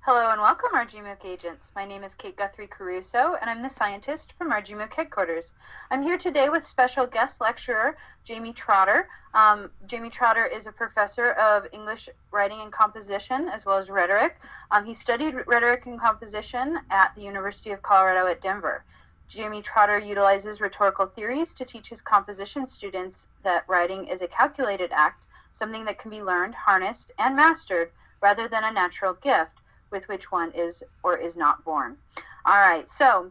Hello and welcome, rgMOOC agents. My name is Kate Guthrie Caruso, and I'm the scientist from rgMOOC headquarters. I'm here today with special guest lecturer Jamey Trotter. Jamey Trotter is a professor of English writing and composition as well as rhetoric. He studied rhetoric and composition at the University of Colorado at Denver. Jamey Trotter utilizes rhetorical theories to teach his composition students that writing is a calculated act, something that can be learned, harnessed, and mastered rather than a natural gift with which one is or is not born. All right, so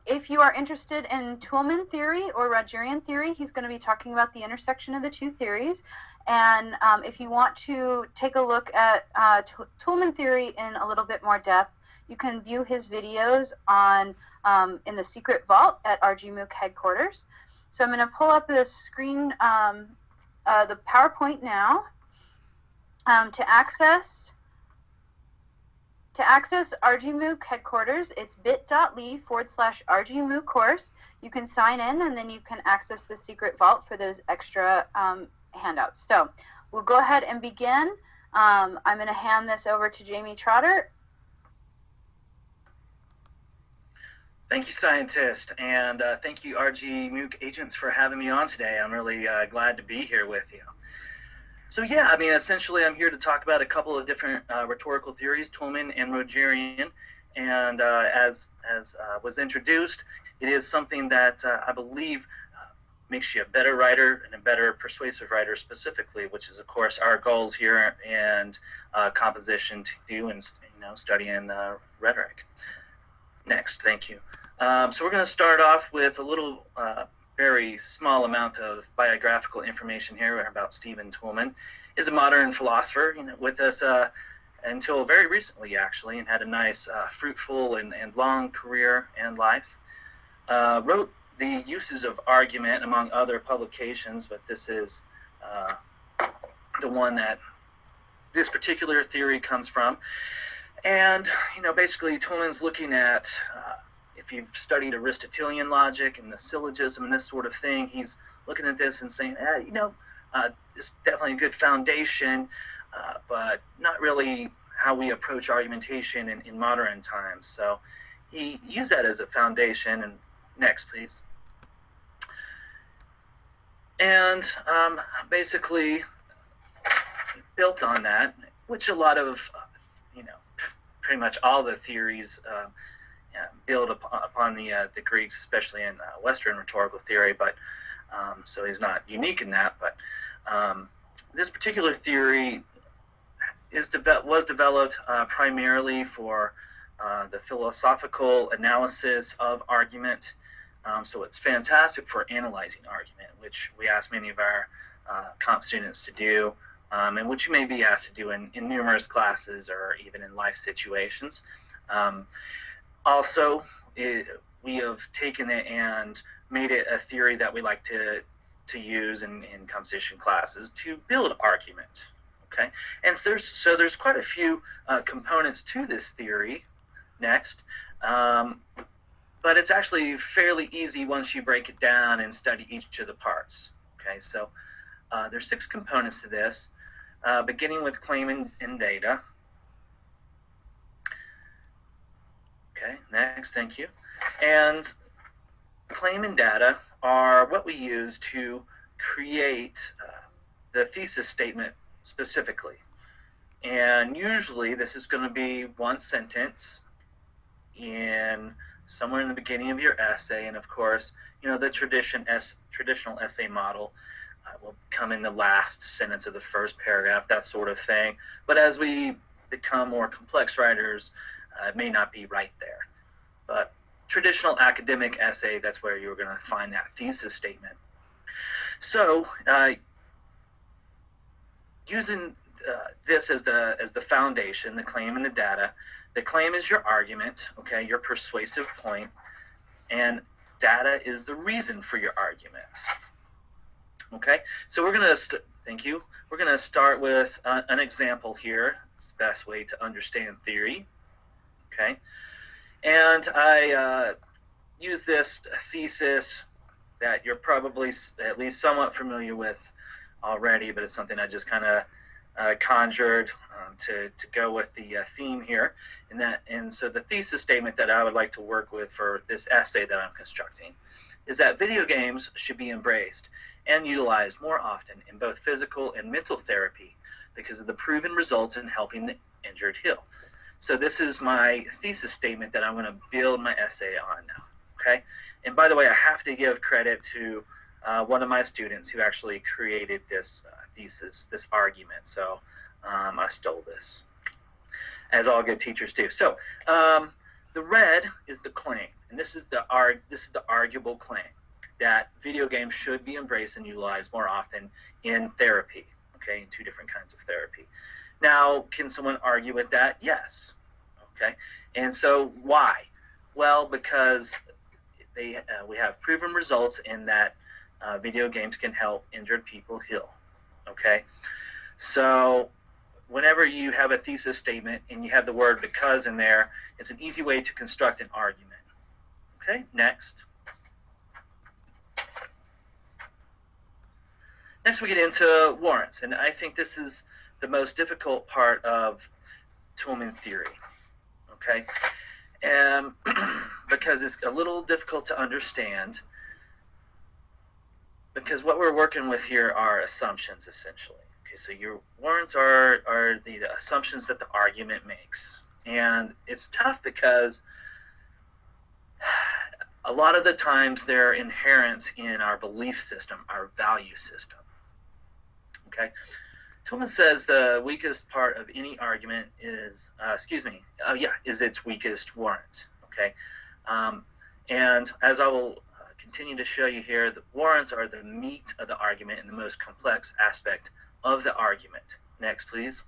if you are interested in Toulmin theory or Rogerian theory, he's going to be talking about the intersection of the two theories. And if you want to take a look at Toulmin theory in a little bit more depth, you can view his videos on in the secret vault at rgMOOC headquarters. So I'm going to pull up the screen, the PowerPoint now. To access rgMOOC headquarters, it's bit.ly/rgMOOC course. You can sign in and then you can access the secret vault for those extra handouts. So we'll go ahead and begin. I'm going to hand this over to Jamey Trotter. Thank you, scientist, and thank you, rgMOOC agents, for having me on today. I'm really glad to be here with you. So yeah, I mean, essentially I'm here to talk about a couple of different rhetorical theories, Toulmin and Rogerian, and as was introduced, it is something that I believe makes you a better writer and a better persuasive writer specifically, which is of course our goals here in composition to do and studying rhetoric. Next, thank you. So we're going to start off with a little very small amount of biographical information here about Stephen Toulmin. Is a modern philosopher, with us until very recently, actually, and had a nice, fruitful and long career and life. Wrote The Uses of Argument, among other publications, but this is the one that this particular theory comes from. And, basically Toulmin's looking at if you've studied Aristotelian logic and the syllogism and this sort of thing, he's looking at this and saying, it's definitely a good foundation, but not really how we approach argumentation in modern times. So he used that as a foundation. And next, please. And basically built on that, which a lot of, pretty much all the theories build upon the Greeks, especially in Western rhetorical theory, but so he's not unique in that. But this particular theory was developed primarily for the philosophical analysis of argument. So it's fantastic for analyzing argument, which we ask many of our comp students to do, and which you may be asked to do in numerous classes or even in life situations. Also, we have taken it and made it a theory that we like to use in composition classes to build argument. Okay, and so there's quite a few components to this theory. Next, but it's actually fairly easy once you break it down and study each of the parts. Okay, so there's 6 components to this, beginning with claim and data. Okay, next, thank you. And claim and data are what we use to create the thesis statement specifically. And usually this is going to be one sentence in somewhere in the beginning of your essay. And of course, the traditional essay model will come in the last sentence of the first paragraph, that sort of thing. But as we become more complex writers, it may not be right there. But traditional academic essay, that's where you're going to find that thesis statement. So using this as the foundation, the claim and the data. The claim is your argument, okay, your persuasive point, and data is the reason for your argument. Okay, so we're going to thank you. We're going to start with an example here. It's the best way to understand theory. Okay, and I use this thesis that you're probably at least somewhat familiar with already, but it's something I just kind of conjured to go with the theme here. And so the thesis statement that I would like to work with for this essay that I'm constructing is that video games should be embraced and utilized more often in both physical and mental therapy because of the proven results in helping the injured heal. So this is my thesis statement that I'm going to build my essay on now. Okay. And by the way, I have to give credit to one of my students who actually created this thesis, this argument. So I stole this, as all good teachers do. So the red is the claim, and this is the arguable claim that video games should be embraced and utilized more often in therapy. Okay, in two different kinds of therapy. Now, can someone argue with that? Yes. Okay, and so why? Well, because we have proven results in that video games can help injured people heal. Okay, so whenever you have a thesis statement and you have the word because in there, it's an easy way to construct an argument. Okay, next. Next we get into warrants, and I think this is the most difficult part of Toulmin theory. Okay, because it's a little difficult to understand, because what we're working with here are assumptions, essentially. Okay, so your warrants are the assumptions that the argument makes. And it's tough because a lot of the times they're inherent in our belief system, our value system. Okay, Toulmin says the weakest part of any argument is, is its weakest warrant. Okay, and as I will continue to show you here, the warrants are the meat of the argument and the most complex aspect of the argument. Next, please.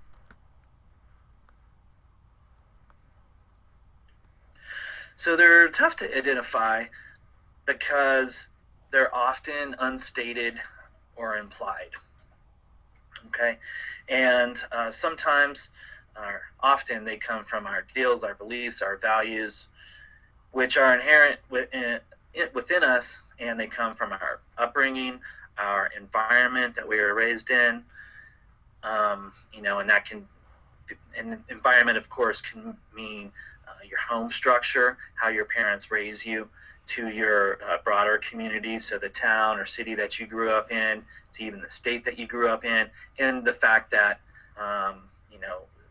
So they're tough to identify because they're often unstated or implied. Okay, and sometimes, or often, they come from our ideals, our beliefs, our values, which are inherent within us, and they come from our upbringing, our environment that we were raised in, and that can, and environment, of course, can mean your home structure, how your parents raise you, to your broader community, so the town or city that you grew up in, to even the state that you grew up in, and the fact that,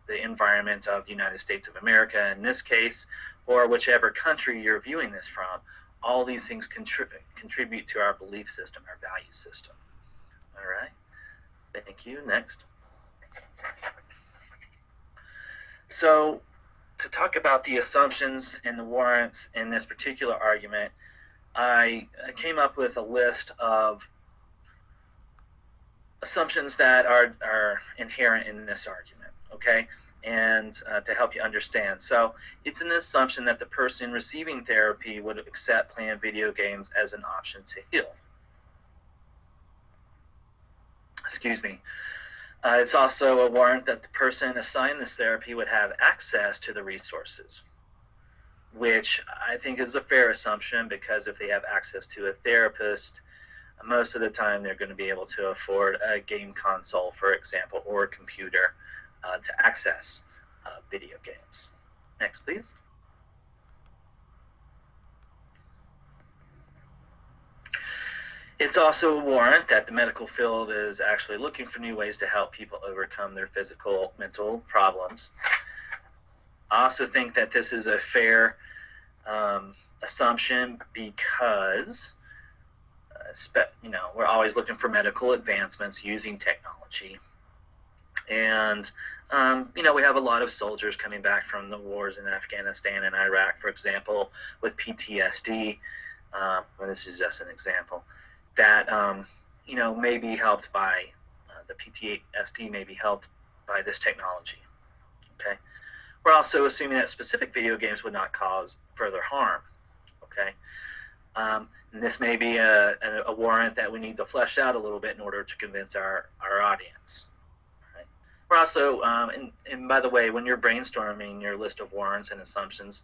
the environment of the United States of America in this case, or whichever country you're viewing this from, all these things contribute to our belief system, our value system. All right, thank you. Next. So, to talk about the assumptions and the warrants in this particular argument, I came up with a list of assumptions that are inherent in this argument, okay? And to help you understand. So it's an assumption that the person receiving therapy would accept playing video games as an option to heal. Excuse me. It's also a warrant that the person assigned this therapy would have access to the resources, which I think is a fair assumption, because if they have access to a therapist, most of the time they're going to be able to afford a game console, for example, or a computer to access video games. Next, please. It's also a warrant that the medical field is actually looking for new ways to help people overcome their physical, mental problems. I also think that this is a fair assumption because, we're always looking for medical advancements using technology. And, we have a lot of soldiers coming back from the wars in Afghanistan and Iraq, for example, with PTSD. This is just an example. That, may be helped by, the PTSD may be helped by this technology, okay? We're also assuming that specific video games would not cause further harm, okay? And this may be a warrant that we need to flesh out a little bit in order to convince our audience, right? We're also, and by the way, when you're brainstorming your list of warrants and assumptions,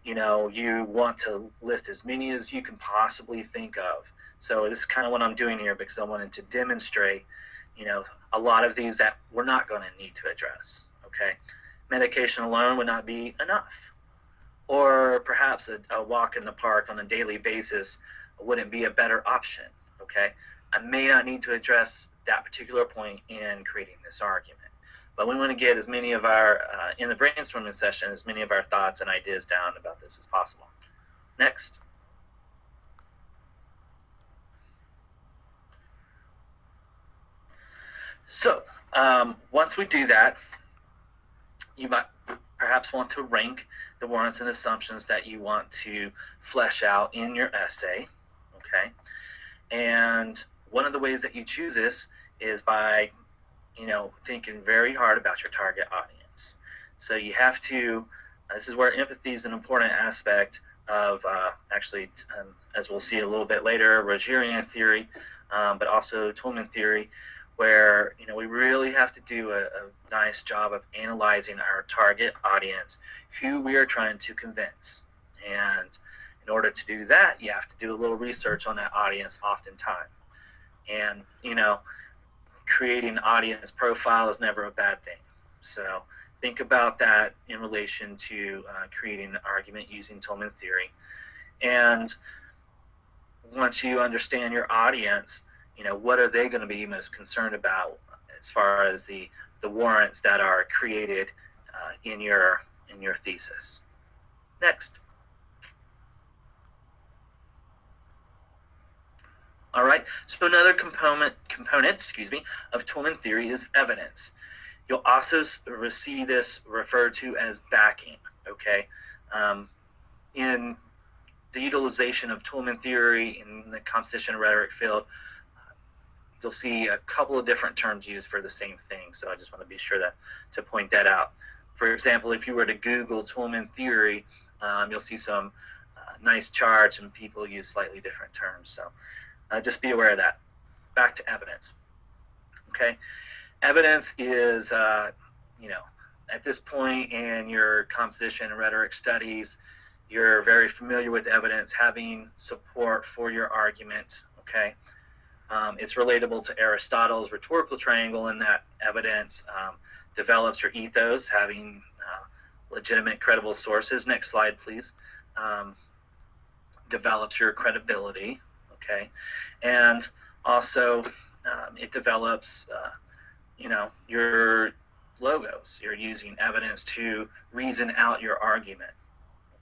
you want to list as many as you can possibly think of. So this is kind of what I'm doing here, because I wanted to demonstrate, a lot of these that we're not going to need to address. Okay, medication alone would not be enough, or perhaps a walk in the park on a daily basis wouldn't be a better option. Okay, I may not need to address that particular point in creating this argument, but we want to get as many of our in the brainstorming session, as many of our thoughts and ideas down about this as possible. Next. So once we do that, you might perhaps want to rank the warrants and assumptions that you want to flesh out in your essay, okay? And one of the ways that you choose this is by, thinking very hard about your target audience. So you have to, this is where empathy is an important aspect of, as we'll see a little bit later, Rogerian Theory, but also Toulmin Theory, where we really have to do a nice job of analyzing our target audience, who we are trying to convince. And in order to do that, you have to do a little research on that audience oftentimes. And creating an audience profile is never a bad thing. So think about that in relation to creating an argument using Toulmin Theory. And once you understand your audience, what are they going to be most concerned about as far as the warrants that are created in your thesis. Next. All right. So another component, of Toulmin Theory is evidence. You'll also see this referred to as backing. Okay. In the utilization of Toulmin Theory in the composition and rhetoric field, you'll see a couple of different terms used for the same thing. So I just want to be sure to point that out. For example, if you were to Google Toulmin Theory, you'll see some nice charts and people use slightly different terms. So just be aware of that. Back to evidence. Okay, evidence is, at this point in your composition and rhetoric studies, you're very familiar with evidence having support for your argument. Okay. It's relatable to Aristotle's rhetorical triangle in that evidence develops your ethos, having legitimate, credible sources. Next slide, please. Develops your credibility, okay? And also it develops, your logos. You're using evidence to reason out your argument,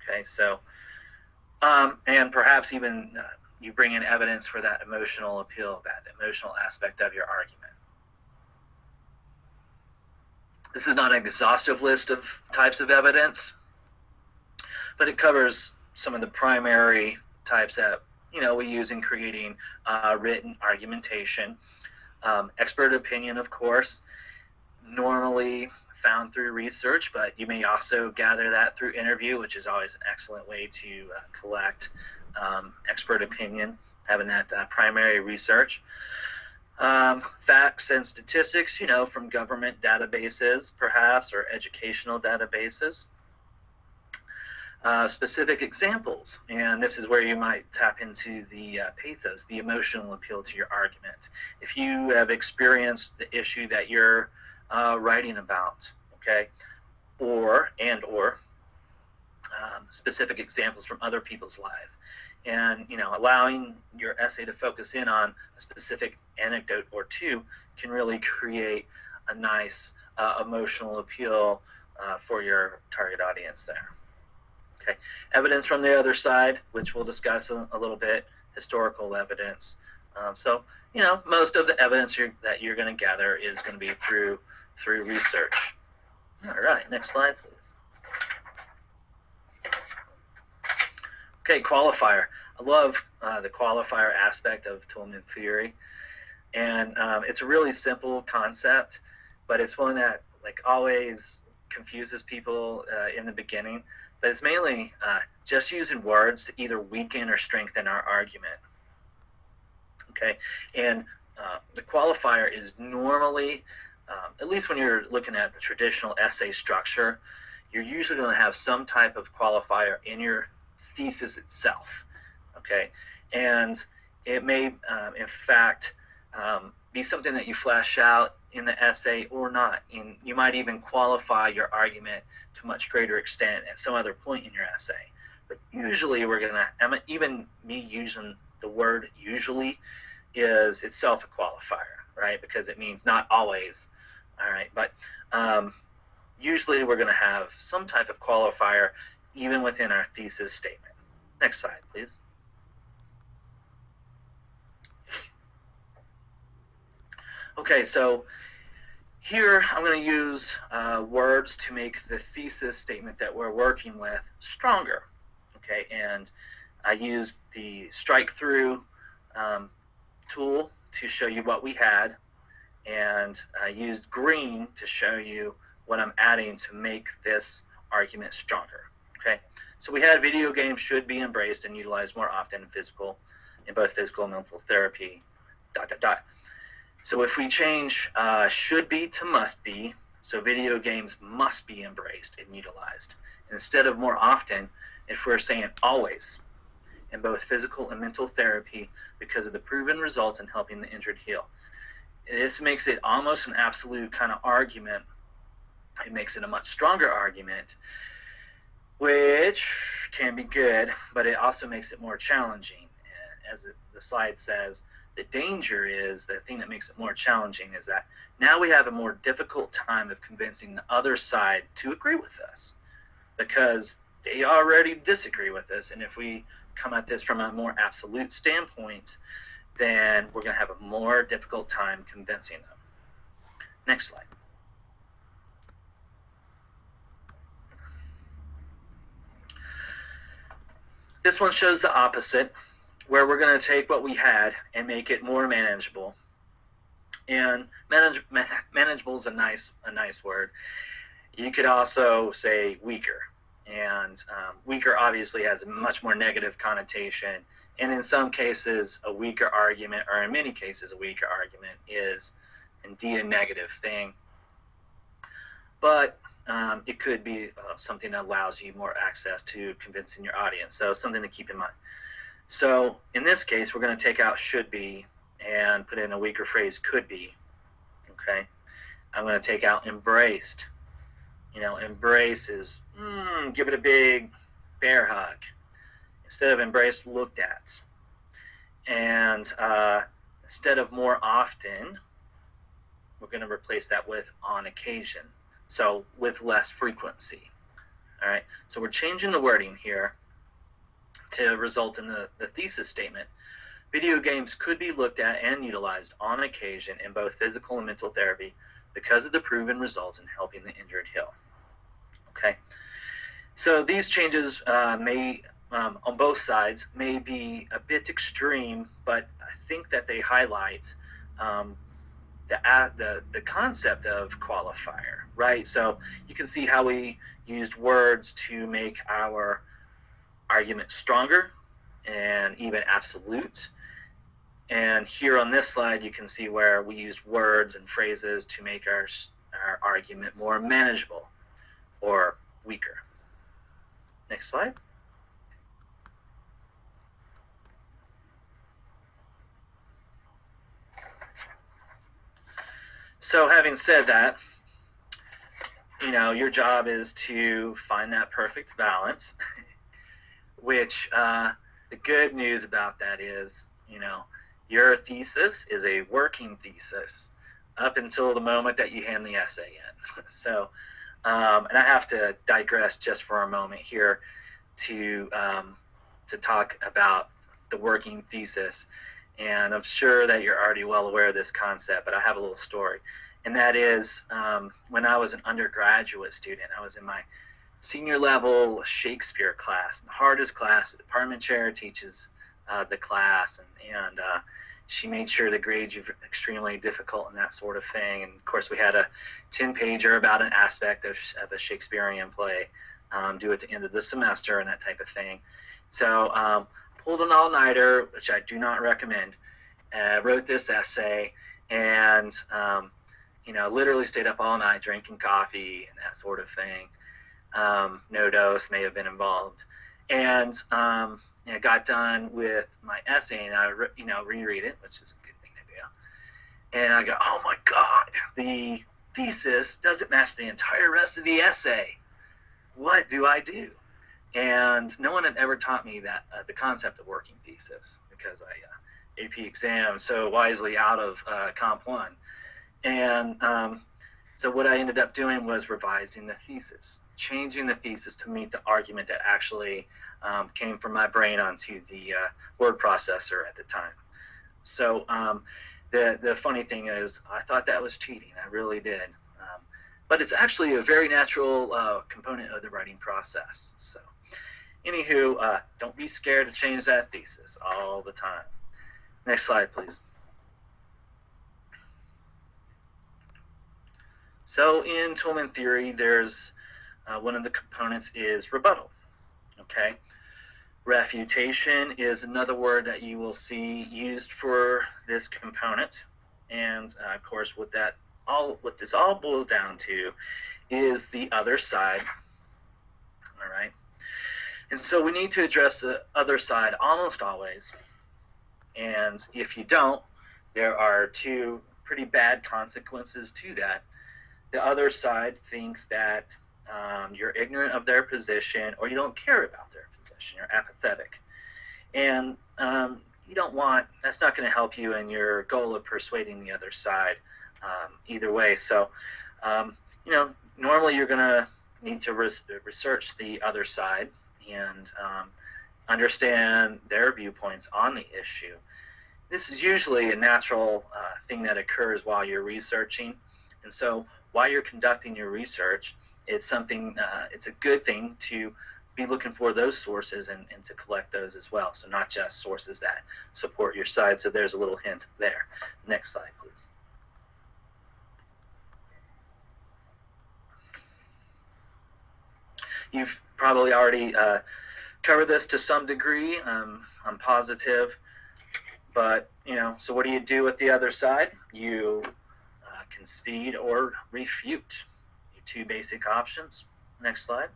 okay? So, and perhaps even you bring in evidence for that emotional appeal, that emotional aspect of your argument. This is not an exhaustive list of types of evidence, but it covers some of the primary types that we use in creating written argumentation. Expert opinion, of course, normally found through research, but you may also gather that through interview, which is always an excellent way to collect expert opinion, having that primary research. Facts and statistics, from government databases, perhaps, or educational databases. Specific examples, and this is where you might tap into the pathos, the emotional appeal to your argument. If you have experienced the issue that you're writing about, okay, or specific examples from other people's life, and allowing your essay to focus in on a specific anecdote or two can really create a nice emotional appeal for your target audience there. Okay, evidence from the other side, which we'll discuss a little bit, historical evidence. So most of the evidence that you're going to gather is going to be through research. All right, next slide, please. Okay, qualifier. I love the qualifier aspect of Toulmin Theory, and it's a really simple concept, but it's one that always confuses people in the beginning. But it's mainly just using words to either weaken or strengthen our argument. Okay, and the qualifier is normally, at least when you're looking at the traditional essay structure, you're usually going to have some type of qualifier in your thesis itself. Okay, and it may, in fact, be something that you flesh out in the essay or not. And you might even qualify your argument to a much greater extent at some other point in your essay. But usually we're going to, even me using the word usually is itself a qualifier, right? Because it means not always, all right? But usually we're going to have some type of qualifier even within our thesis statement. Next slide, please. Okay, so here I'm going to use words to make the thesis statement that we're working with stronger. Okay, and I used the strike through tool to show you what we had, and I used green to show you what I'm adding to make this argument stronger. Okay, so we had video games should be embraced and utilized more often in both physical and mental therapy, ... So if we change should be to must be, so video games must be embraced and utilized. Instead of more often, if we're saying always, in both physical and mental therapy because of the proven results in helping the injured heal. This makes it almost an absolute kind of argument. It makes it a much stronger argument, which can be good, but it also makes it more challenging. And as the slide says, the danger is, the thing that makes it more challenging is that now we have a more difficult time of convincing the other side to agree with us because they already disagree with us. And if we come at this from a more absolute standpoint, then we're going to have a more difficult time convincing them. Next slide. This one shows the opposite, where we're going to take what we had and make it more manageable. And manageable is a nice word. You could also say weaker. And weaker obviously has a much more negative connotation. And in some cases, a weaker argument, or in many cases, a weaker argument is indeed a negative thing. But it could be something that allows you more access to convincing your audience. So something to keep in mind. So in this case, we're going to take out should be and put in a weaker phrase, could be. Okay. I'm going to take out embraced. You know, embrace is give it a big bear hug. Instead of embraced, looked at. And instead of more often, we're going to replace that with on occasion. So with less frequency. All right. So we're changing the wording here to result in the thesis statement. Video games could be looked at and utilized on occasion in both physical and mental therapy because of the proven results in helping the injured heal. Okay, so these changes may, on both sides, may be a bit extreme, but I think that they highlight the concept of qualifier, right? So you can see how we used words to make our argument stronger and even absolute. And here on this slide, you can see where we used words and phrases to make our argument more manageable or weaker. Next slide. So having said that, you know, your job is to find that perfect balance, which the good news about that is, you know, your thesis is a working thesis up until the moment that you hand the essay in. So, and I have to digress just for a moment here to talk about the working thesis. And I'm sure that you're already well aware of this concept, but I have a little story. And that is when I was an undergraduate student, I was in my senior level Shakespeare class, the hardest class. The department chair teaches the class, and she made sure to grade you extremely difficult and that sort of thing. And of course, we had a 10-pager about an aspect of a Shakespearean play due at the end of the semester and that type of thing. So pulled an all-nighter, which I do not recommend. Wrote this essay, and you know, literally stayed up all night drinking coffee and that sort of thing. No dose may have been involved, and you know, got done with my essay, and I reread it, which is a good thing to And I go, oh my God, the thesis doesn't match the entire rest of the essay. What do I do? And no one had ever taught me that the concept of working thesis, because I AP exam so wisely out of Comp 1. And so what I ended up doing was revising the thesis, changing the thesis to meet the argument that actually came from my brain onto the word processor at the time. So the funny thing is, I thought that was cheating. I really did. But it's actually a very natural component of the writing process. So anywho, don't be scared to change that thesis all the time. Next slide, please. So in Toulmin theory, there's one of the components is rebuttal. Okay, refutation is another word that you will see used for this component, and of course, what this all boils down to is the other side. All right, and so we need to address the other side almost always, and if you don't, there are two pretty bad consequences to that. The other side thinks that you're ignorant of their position, or you don't care about their position. You're apathetic. And you don't want, that's not going to help you in your goal of persuading the other side either way. So, normally you're going to need to research the other side and understand their viewpoints on the issue. This is usually a natural thing that occurs while you're researching. And so while you're conducting your research, it's something, it's a good thing to be looking for those sources and to collect those as well. So not just sources that support your side. So there's a little hint there. Next slide, please. You've probably already covered this to some degree, I'm positive. But, so what do you do with the other side? You concede or refute. Your two basic options. Next slide.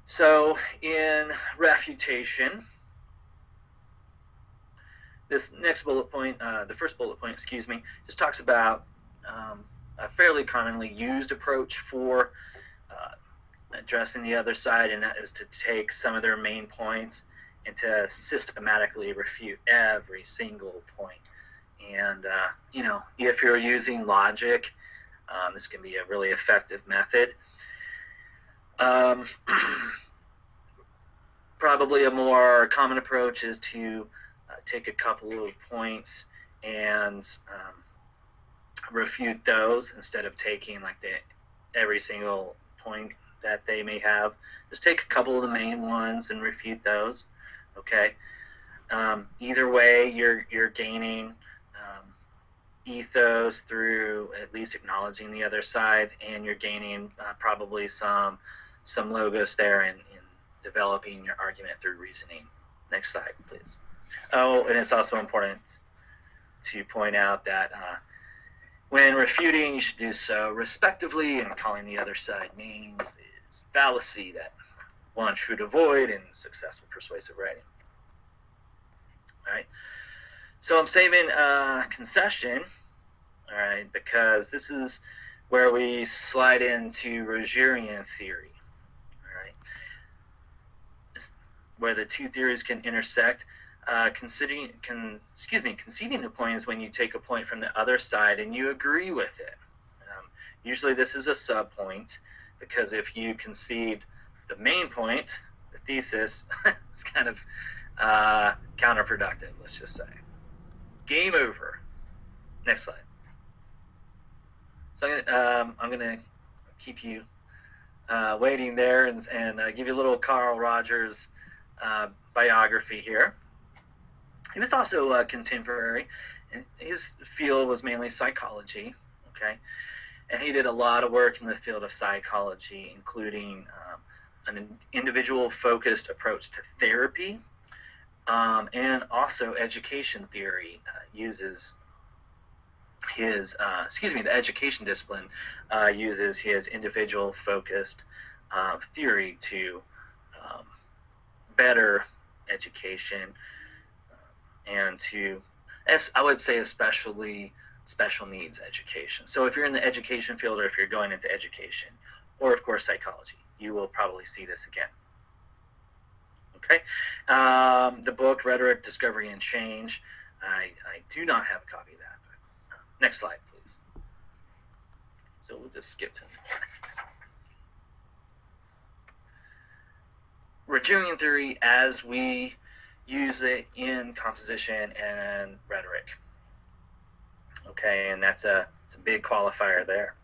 So in refutation, this next bullet point, the first bullet point, just talks about a fairly commonly used approach for addressing the other side, and that is to take some of their main points and to systematically refute every single point. And, if you're using logic, this can be a really effective method. Probably a more common approach is to take a couple of points and refute those instead of taking like every single point that they may have. Just take a couple of the main ones and refute those. Okay. Either way, you're gaining ethos through at least acknowledging the other side, and you're gaining probably some logos there in developing your argument through reasoning. Next slide, please. Oh, and it's also important to point out that when refuting, you should do so respectively, and calling the other side names is fallacy that one should avoid in successful persuasive writing. All right. So I'm saving concession, all right, because this is where we slide into Rogerian Theory, all right, where the two theories can intersect. Conceding a point is when you take a point from the other side and you agree with it. Usually this is a sub-point, because if you concede the main point, the thesis, it's kind of counterproductive, let's just say. Game over. Next slide. So I'm gonna keep you waiting there and give you a little Carl Rogers biography here. He was also contemporary, and his field was mainly psychology. Okay, and he did a lot of work in the field of psychology, including an individual-focused approach to therapy. And also education theory uses his, the education discipline uses his individual-focused theory to better education and to, as I would say, especially special needs education. So if you're in the education field, or if you're going into education, or of course psychology, you will probably see this again. Okay, the book Rhetoric, Discovery, and Change. I do not have a copy of that. But, next slide, please. So we'll just skip to Rogerian Theory as we use it in composition and rhetoric. Okay, and it's a big qualifier there.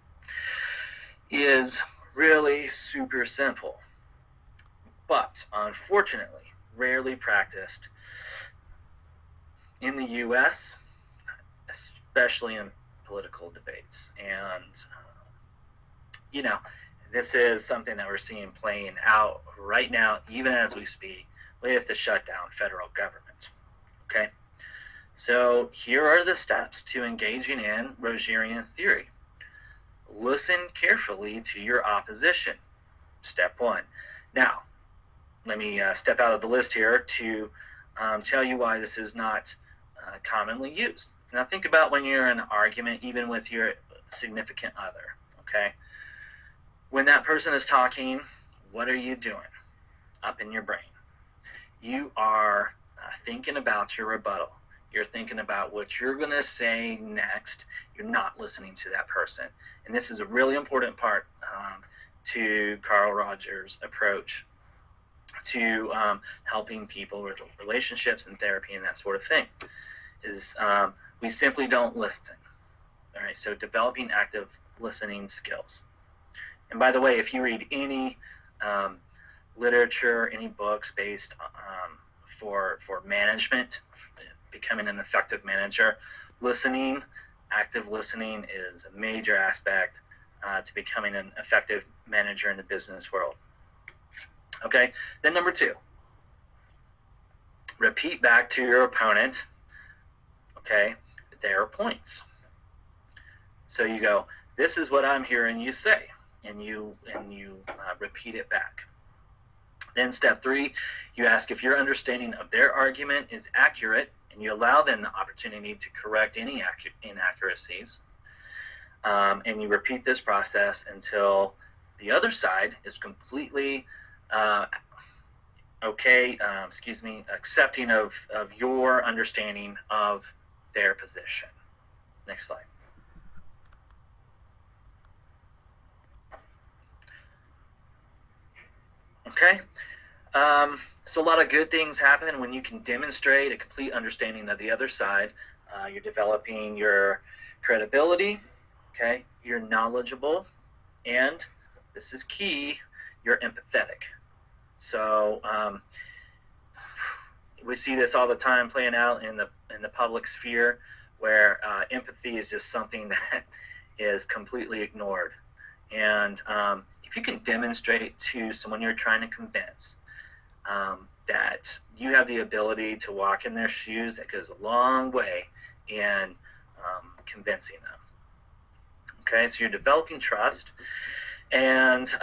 Is really super simple, but unfortunately rarely practiced in the U.S., especially in political debates. And, you know, this is something that we're seeing playing out right now, even as we speak, with the shutdown federal government. Okay? So here are the steps to engaging in Rogerian theory. Listen carefully to your opposition. Step one. Now, let me step out of the list here to tell you why this is not commonly used. Now think about when you're in an argument, even with your significant other, okay? When that person is talking, what are you doing up in your brain? You are thinking about your rebuttal. You're thinking about what you're going to say next. You're not listening to that person. And this is a really important part to Carl Rogers' approach to helping people with relationships and therapy and that sort of thing, is we simply don't listen. All right, so developing active listening skills. And by the way, if you read any literature, any books based for management, becoming an effective manager, listening, active listening is a major aspect to becoming an effective manager in the business world. Okay, then number two, repeat back to your opponent, okay, their points. So you go, this is what I'm hearing you say, and you repeat it back. Then step three, you ask if your understanding of their argument is accurate, and you allow them the opportunity to correct any inaccuracies. And you repeat this process until the other side is completely accepting of your understanding of their position. Next slide. Okay, so a lot of good things happen when you can demonstrate a complete understanding of the other side. You're developing your credibility, okay, you're knowledgeable, and this is key, you're empathetic. So we see this all the time playing out in the public sphere, where empathy is just something that is completely ignored. And if you can demonstrate to someone you're trying to convince that you have the ability to walk in their shoes, that goes a long way in convincing them. Okay, so you're developing trust, and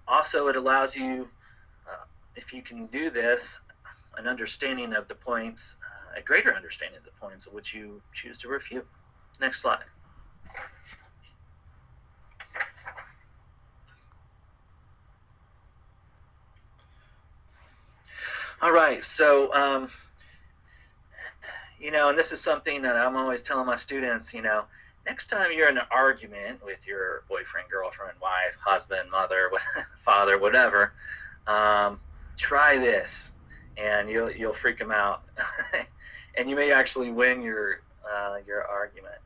also it allows you, if you can do this, an understanding of the points, a greater understanding of the points of which you choose to refute. Next slide. All right, so, and this is something that I'm always telling my students, next time you're in an argument with your boyfriend, girlfriend, wife, husband, mother, father, whatever, try this, and you'll freak them out, and you may actually win your argument.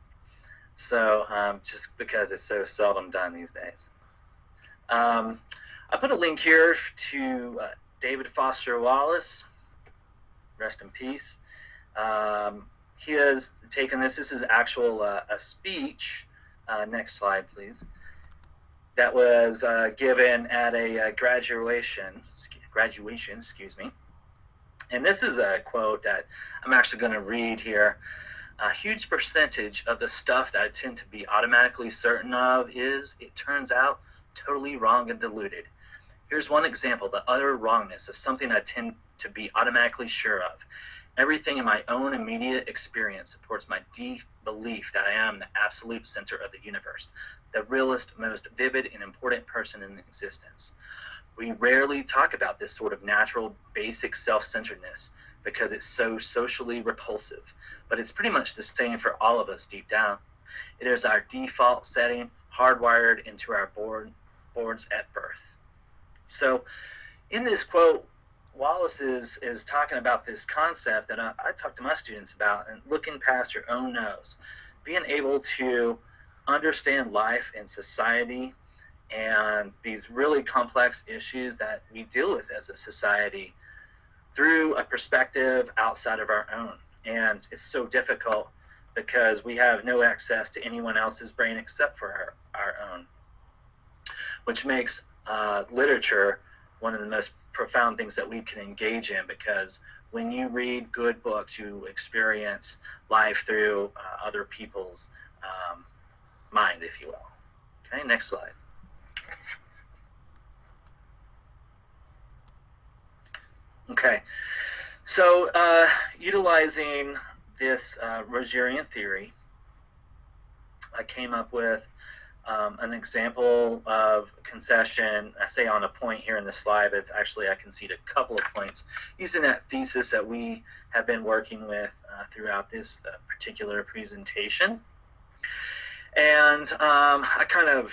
So just because it's so seldom done these days. I put a link here to David Foster Wallace, rest in peace. He has taken this. This is actual a speech. Next slide, please. That was given at a graduation. Excuse me. And this is a quote that I'm actually going to read here. A huge percentage of the stuff that I tend to be automatically certain of is, it turns out, totally wrong and diluted. Here's one example, the utter wrongness of something I tend to be automatically sure of. Everything in my own immediate experience supports my deep belief that I am the absolute center of the universe, the realest, most vivid, and important person in existence. We rarely talk about this sort of natural, basic self-centeredness because it's so socially repulsive, but it's pretty much the same for all of us deep down. It is our default setting, hardwired into our boards at birth. So in this quote, Wallace is talking about this concept that I talk to my students about, and looking past your own nose, being able to understand life and society and these really complex issues that we deal with as a society through a perspective outside of our own. And it's so difficult because we have no access to anyone else's brain except for our own, which makes literature one of the most profound things that we can engage in, because when you read good books, you experience life through other people's mind, if you will. Okay, next slide. Okay, so utilizing this Rogerian theory, I came up with an example of concession. I say on a point here in the slide, but it's actually I concede a couple of points using that thesis that we have been working with throughout this particular presentation. And I kind of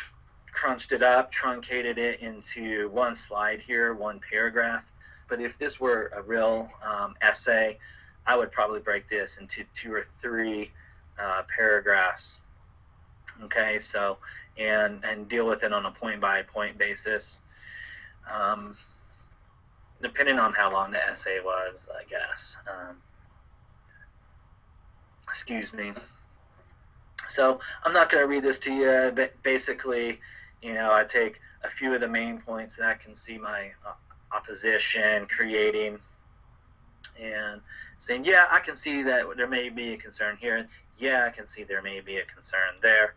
crunched it up, truncated it into one slide here, one paragraph. But if this were a real essay, I would probably break this into 2 or 3 paragraphs. Okay, so and deal with it on a point-by-point basis, depending on how long the essay was, I guess. Excuse me. So I'm not going to read this to you, but basically, you know, I take a few of the main points that I can see my opposition creating and saying, yeah, I can see that there may be a concern here, and yeah, I can see there may be a concern there.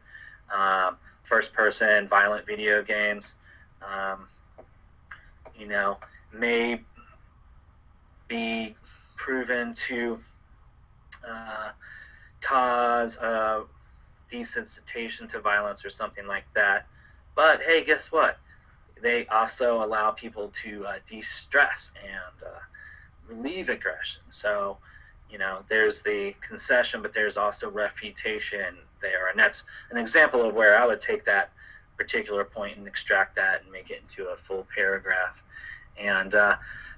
First person violent video games, you know, may be proven to cause desensitization to violence or something like that. But hey, guess what? They also allow people to de-stress and relieve aggression. So, you know, there's the concession, but there's also refutation there. And that's an example of where I would take that particular point and extract that and make it into a full paragraph. And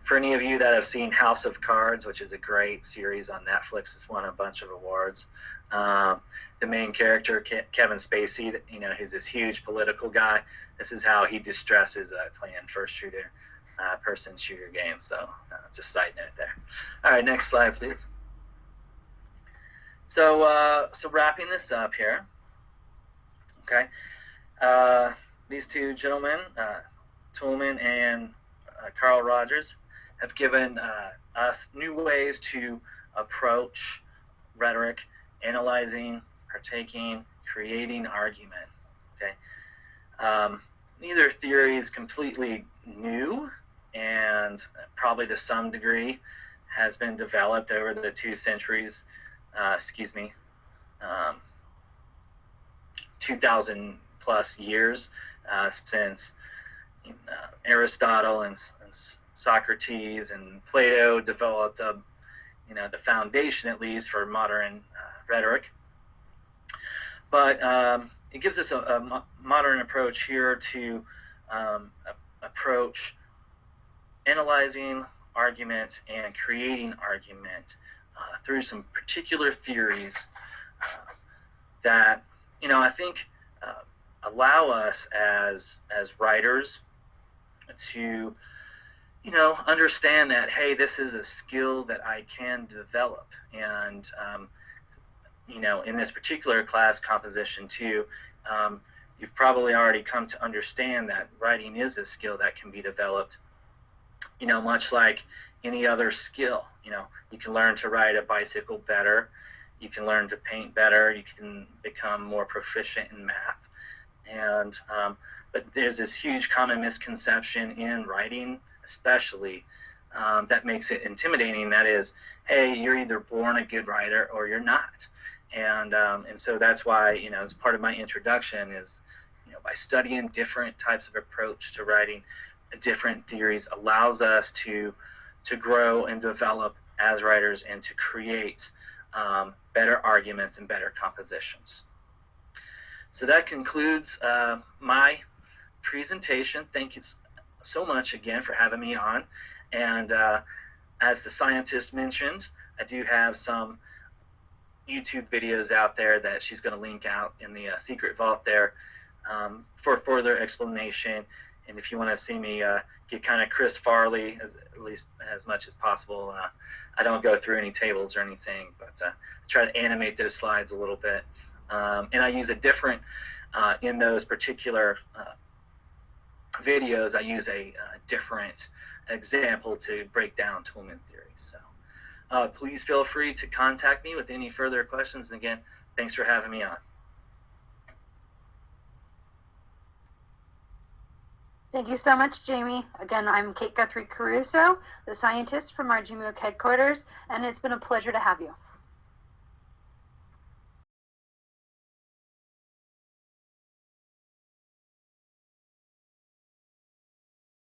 for any of you that have seen House of Cards, which is a great series on Netflix, it's won a bunch of awards. The main character, Kevin Spacey, you know, he's this huge political guy. This is how he distresses playing person shooter games. So just side note there. All right, next slide, please. So wrapping this up here, okay, these two gentlemen, Toulmin and Carl Rogers, have given us new ways to approach rhetoric, analyzing, partaking, creating argument. Okay, neither theory is completely new, and probably to some degree has been developed over the 2 centuries. 2,000 plus years since Aristotle and Socrates and Plato developed the foundation, at least, for modern rhetoric. But it gives us a modern approach here to approach analyzing argument and creating argument through some particular theories that, you know, I think allow us as writers to, you know, understand that, hey, this is a skill that I can develop. And, you know, in this particular class composition too, you've probably already come to understand that writing is a skill that can be developed, you know, much like any other skill. You know, you can learn to ride a bicycle better, you can learn to paint better, you can become more proficient in math. And but there's this huge common misconception in writing, especially, that makes it intimidating. That is, hey, you're either born a good writer or you're not. And so that's why, as part of my introduction is, by studying different types of approach to writing, different theories allows us to grow and develop as writers and to create better arguments and better compositions. So that concludes my presentation. Thank you so much again for having me on. And as the scientist mentioned, I do have some YouTube videos out there that she's going to link out in the secret vault there for further explanation. And if you want to see me get kind of Chris Farley, at least as much as possible, I don't go through any tables or anything, but I try to animate those slides a little bit. And I use a different, in those particular videos, I use a different example to break down Toulmin theory. So please feel free to contact me with any further questions. And again, thanks for having me on. Thank you so much, Jamey. Again, I'm Kate Guthrie Caruso, the scientist from rgMOOC headquarters, and it's been a pleasure to have you.